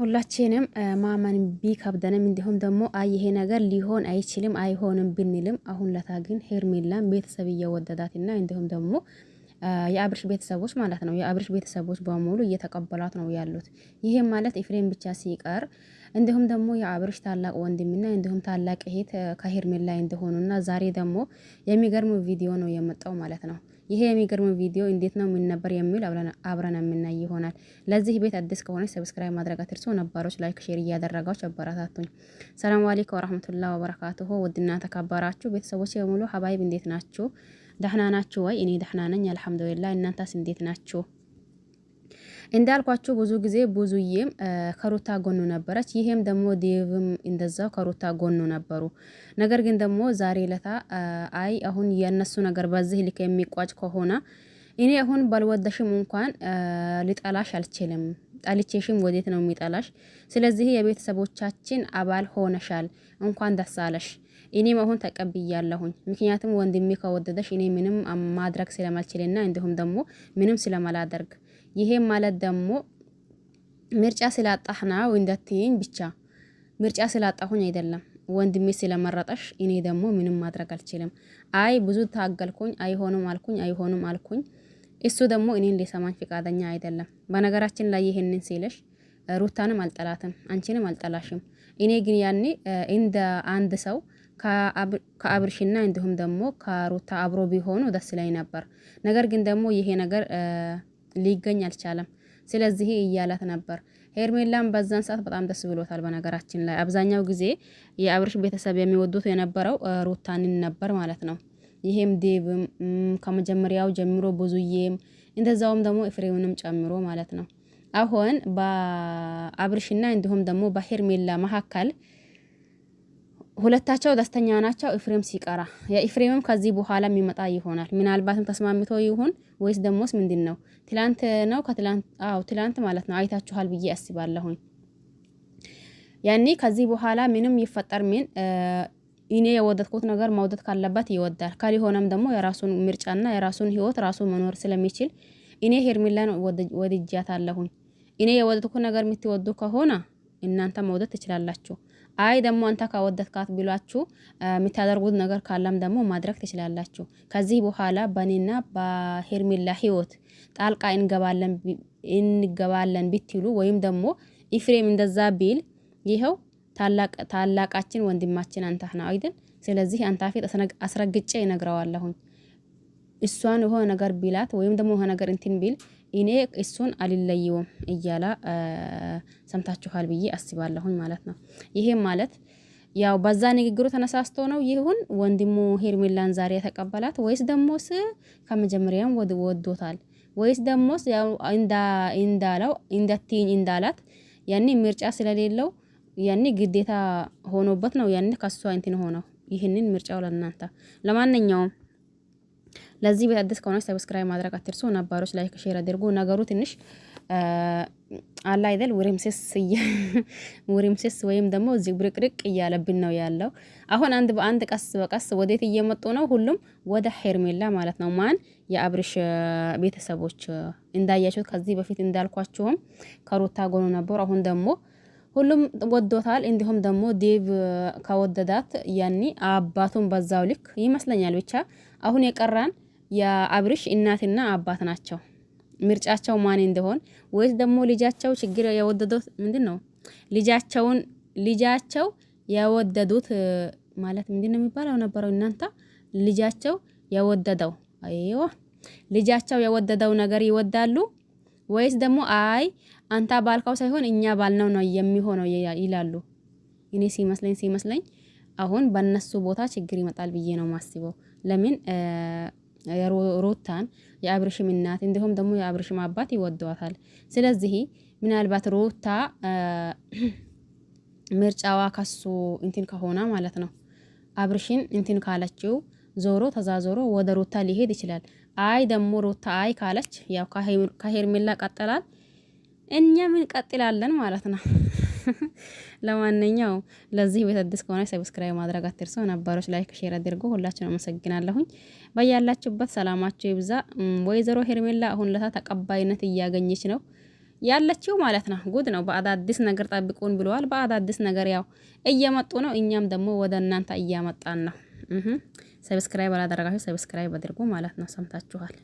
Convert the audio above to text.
ሁላችንም ማመን ቢከብደንም እንዲሁም ደግሞ ይሄ ነገር ሊሆን አይችልም አይሆንም ብንልም አሁን ለታ ግን ሄርሜላን ቤተሰብ እየወደዳትና እንዲሁም ደግሞ የአብርሽ ቤተሰቦች ማለት ነው የአብርሽ ቤተሰቦች በሙሉ እየተቀበሏት ነው ያሉት። ይሄም ማለት ኤፍሬም ብቻ ሲቀር እንዲሁም ደግሞ የአብርሽ ታላቅ ወንድምና እንዲሁም ታላቅ እህት ከሄርሜላ እንደሆኑና ዛሬ ደግሞ የሚገርም ቪዲዮ ነው የመጣው ማለት ነው። ይሄ የሚገርም ቪዲዮ እንዴት ነው ምን ነበር የሚል አብረን የምናይ ይሆናል። ለዚህ ቤት አዲስ ከሆነ ሰብስክራይብ ማድረግ አትርሱ። ነባሮች ላይክ ሼር እያደረጋችሁ አበረታቱኝ። ሰላም አለይኩም ወራህመቱላሂ ወበረካቱሁ። ውድና ተከበራችሁ ቤተሰቦች በሙሉ ሀባይብ እንዴት ናችሁ? ደህና ናችሁ ወይ? እኔ ደህና ነኝ አልሐምዱሊላህ። እናንተስ እንዴት ናችሁ? እንዳልኳችሁ ብዙ ጊዜ ብዙዬም ከሩታ ጎኑ ነበረች። ይሄም ደግሞ ዴቭም እንደዛው ከሩታ ጎኑ ነበሩ። ነገር ግን ደግሞ ዛሬ ለታ አሁን የነሱ ነገር በዚህ ልክ የሚቋጭ ከሆነ እኔ አሁን ባልወደሽም እንኳን ሊጠላሽ አልችልም። ጠልቼሽም ወዴት ነው የሚጠላሽ? ስለዚህ የቤተሰቦቻችን አባል ሆነሻል፣ እንኳን ደስ አለሽ። እኔም አሁን ተቀብያለሁኝ። ምክንያቱም ወንድሜ ከወደደሽ እኔ ምንም ማድረግ ስለማልችልና እንዲሁም ደግሞ ምንም ስለማላደርግ ይሄም ማለት ደግሞ ምርጫ ስላጣህና እንደትይኝ ብቻ ምርጫ ስላጣሁኝ አይደለም፣ ወንድሜ ስለመረጠሽ እኔ ደግሞ ምንም ማድረግ አልችልም። ብዙ ታገልኩኝ፣ አይሆንም አልኩኝ። እሱ ደግሞ እኔን ሊሰማኝ ፍቃደኛ አይደለም። በነገራችን ላይ ይሄንን ሲልሽ ሩታንም አልጠላትም፣ አንቺንም አልጠላሽም። እኔ ግን ያኔ እንደ አንድ ሰው ከአብርሽና እንዲሁም ደግሞ ከሩታ አብሮ ቢሆኑ ደስ ላይ ነበር። ነገር ግን ደግሞ ይሄ ነገር ሊገኝ አልቻለም። ስለዚህ እያላት ነበር። ሄርሜላም በዛን ሰዓት በጣም ደስ ብሎታል። በነገራችን ላይ አብዛኛው ጊዜ የአብርሽ ቤተሰብ የሚወዱት የነበረው ሩታንን ነበር ማለት ነው። ይሄም ዴቭም ከመጀመሪያው ጀምሮ ብዙዬም እንደዛውም ደግሞ ኤፍሬምንም ጨምሮ ማለት ነው። አሁን በአብርሽና እንዲሁም ደግሞ በሄርሜላ መካከል ሁለታቸው ደስተኛ ናቸው። ኤፍሬም ሲቀራ የኤፍሬምም ከዚህ በኋላ የሚመጣ ይሆናል። ምናልባትም ተስማምቶ ይሁን ወይስ ደሞስ ምንድነው? ትላንት ነው ከትላንት ትላንት ማለት ነው አይታችኋል ብዬ አስባለሁኝ። ያኔ ከዚህ በኋላ ምንም ይፈጠር ምን እኔ የወደድኩት ነገር መውደድ ካለበት ይወዳል፣ ካልሆነም ደግሞ የራሱን ምርጫና የራሱን ህይወት ራሱ መኖር ስለሚችል እኔ ሄርሜላን ወድጃታለሁኝ። እኔ የወደድኩት ነገር የምትወዱ ከሆነ እናንተ መውደድ ትችላላችሁ። ደግሞ አንተ ካወደድካት ብሏችሁ የምታደርጉት ነገር ካለም ደግሞ ማድረግ ትችላላችሁ። ከዚህ በኋላ በኔና በሄርሜላ ህይወት ጣልቃ እንገባለን ብትሉ ወይም ደግሞ ኤፍሬም እንደዛ ቢል ይኸው ታላቃችን ወንድማችን አንተ ነው አይደል? ስለዚህ አንተ ፊት አስረግጬ ይነግረዋለሁኝ። እሷን የሆነ ነገር ቢላት ወይም ደግሞ የሆነ ነገር እንትን ቢል እኔ እሱን አልለየውም እያላ ሰምታችኋል ብዬ አስባለሁኝ ማለት ነው። ይሄም ማለት ያው በዛ ንግግሩ ተነሳስቶ ነው ይሁን ወንድሙ ሄርሜላን ዛሬ የተቀበላት ወይስ ደሞስ ከመጀመሪያም ወዶታል ወይስ ደሞስ ያው እንዳለው እንደትኝ እንዳላት ያኔ ምርጫ ስለሌለው ያኔ ግዴታ ሆኖበት ነው ያኔ ከሷ እንትን ሆነው ይሄንን ምርጫው ለእናንተ ለማንኛውም ለዚህ ቤት አዲስ ከሆነ ሰብስክራይብ ማድረግ አትርሱ። ነባሮች ላይክ ሼር አድርጉ። ነገሩ ትንሽ አላ አይደል ውሪምስስ ወይም ደግሞ ዝብርቅርቅ እያለብን ነው ያለው። አሁን አንድ በአንድ ቀስ በቀስ ወዴት እየመጡ ነው? ሁሉም ወደ ሄርሜላ ማለት ነው። ማን የአብርሽ ቤተሰቦች እንዳያችሁት ከዚህ በፊት እንዳልኳችሁም ከሩታ ጎኑ ነበሩ። አሁን ደግሞ ሁሉም ወዶታል። እንዲሁም ደግሞ ዴቭ ከወደዳት ያኒ አባቱን በዛው ልክ ይመስለኛል። ብቻ አሁን የቀራን የአብርሽ እናትና አባት ናቸው። ምርጫቸው ማን እንደሆን ወይስ ደግሞ ልጃቸው ችግር የወደዱት ምንድነው? ልጃቸው የወደዱት ማለት ምንድነው የሚባለው ነበረው እናንተ ልጃቸው የወደደው ልጃቸው የወደደው ነገር ይወዳሉ ወይስ ደግሞ አንተ ባልካው ሳይሆን እኛ ባልነው ነው የሚሆነው ይላሉ። እኔ ሲመስለኝ አሁን በእነሱ ቦታ ችግር ይመጣል ብዬ ነው ማስበው። ለምን ሩታን የአብርሽም እናት እንዲሁም ደግሞ የአብርሽም አባት ይወዷታል። ስለዚህ ምናልባት ሩታ ምርጫዋ ከሱ እንትን ከሆነ ማለት ነው አብርሽን እንትን ካለችው ዞሮ ተዛዞሮ ወደ ሩታ ሊሄድ ይችላል። ደግሞ ሩታ ካለች ያው ከሄርሜላ ቀጥላል፣ እኛ ምን ቀጥላለን ማለት ነው። ለማንኛውም ለዚህ ቤት አዲስ ከሆነ ሰብስክራይብ ማድረግ አትርሱ። ነባሮች ላይክ ሼር አድርጉ። ሁላችሁንም አመሰግናለሁኝ። በያላችሁበት ሰላማችሁ ይብዛ። ወይዘሮ ሄርሜላ አሁን ለታ ተቀባይነት እያገኘች ነው። ያለችው ማለት ነው። ጉድ ነው። በአዳዲስ ነገር ጠብቁን ብለዋል። በአዳዲስ ነገር ያው እየመጡ ነው። እኛም ደግሞ ወደ እናንተ እያመጣን ነው። ሰብስክራይብ አላደረጋችሁ ሰብስክራይብ አድርጉ ማለት ነው። ሰምታችኋል።